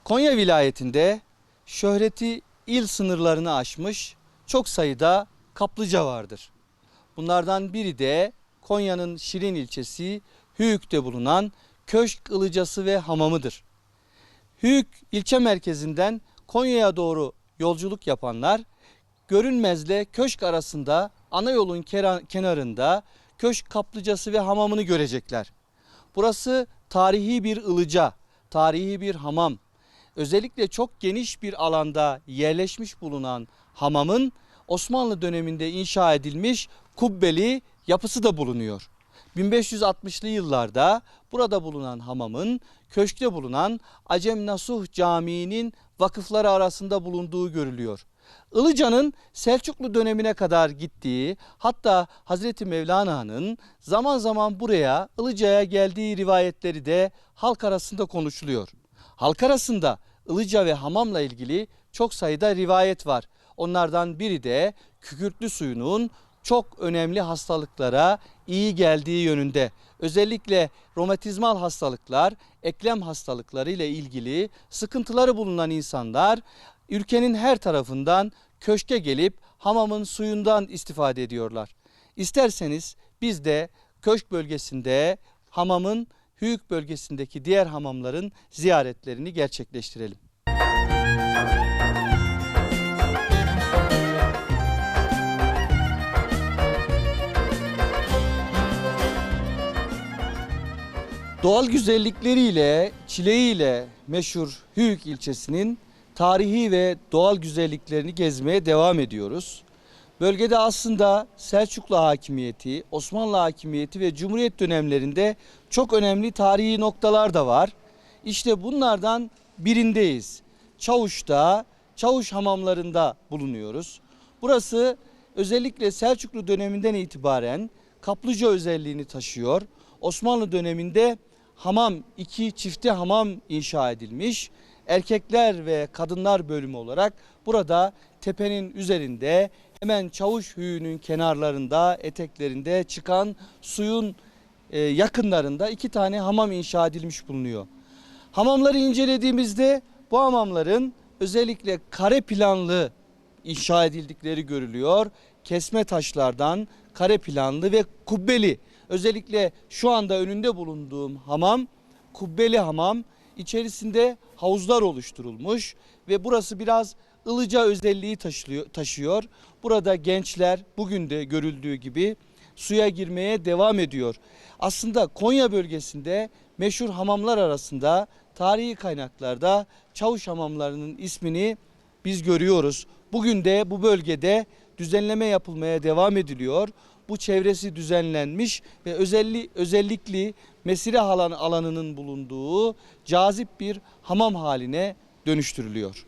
Konya vilayetinde şöhreti il sınırlarını aşmış çok sayıda kaplıca vardır. Bunlardan biri de Konya'nın Şirin ilçesi Hüyük'te bulunan Köşk Ilıcası ve Hamamı'dır. Hüyük ilçe merkezinden Konya'ya doğru yolculuk yapanlar Görünmez'le Köşk arasında ana yolun kenarında Köşk Kaplıcası ve Hamamı'nı görecekler. Burası tarihi bir ılıca, tarihi bir hamam. Özellikle çok geniş bir alanda yerleşmiş bulunan hamamın Osmanlı döneminde inşa edilmiş kubbeli yapısı da bulunuyor. 1560'lı yıllarda burada bulunan hamamın köşkte bulunan Acem Nasuh Camii'nin vakıfları arasında bulunduğu görülüyor. Ilıca'nın Selçuklu dönemine kadar gittiği, hatta Hazreti Mevlana'nın zaman zaman buraya Ilıca'ya geldiği rivayetleri de halk arasında konuşuluyor. Halk arasında Ilıca ve hamamla ilgili çok sayıda rivayet var. Onlardan biri de kükürtlü suyunun çok önemli hastalıklara iyi geldiği yönünde. Özellikle romatizmal hastalıklar, eklem hastalıkları ile ilgili sıkıntıları bulunan insanlar ülkenin her tarafından köşke gelip hamamın suyundan istifade ediyorlar. İsterseniz biz de köşk bölgesinde hamamın Hüyük bölgesindeki diğer hamamların ziyaretlerini gerçekleştirelim. Doğal güzellikleriyle, çileğiyle meşhur Hüyük ilçesinin tarihi ve doğal güzelliklerini gezmeye devam ediyoruz. Bölgede aslında Selçuklu hakimiyeti, Osmanlı hakimiyeti ve Cumhuriyet dönemlerinde çok önemli tarihi noktalar da var. İşte bunlardan birindeyiz. Çavuş'ta, Çavuş hamamlarında bulunuyoruz. Burası özellikle Selçuklu döneminden itibaren kaplıca özelliğini taşıyor. Osmanlı döneminde iki çifte hamam inşa edilmiş. Erkekler ve kadınlar bölümü olarak burada tepenin üzerinde hemen Çavuş Hüyü'nün kenarlarında, eteklerinde çıkan suyun yakınlarında 2 tane hamam inşa edilmiş bulunuyor. Hamamları incelediğimizde bu hamamların özellikle kare planlı inşa edildikleri görülüyor. Kesme taşlardan kare planlı ve kubbeli. Özellikle şu anda önünde bulunduğum hamam kubbeli hamam. İçerisinde havuzlar oluşturulmuş ve burası biraz ılıca özelliği taşıyor. Burada gençler bugün de görüldüğü gibi suya girmeye devam ediyor. Aslında Konya bölgesinde meşhur hamamlar arasında tarihi kaynaklarda Çavuş hamamlarının ismini biz görüyoruz. Bugün de bu bölgede düzenleme yapılmaya devam ediliyor. Bu çevresi düzenlenmiş ve özellikle mesire alanının bulunduğu cazip bir hamam haline dönüştürülüyor.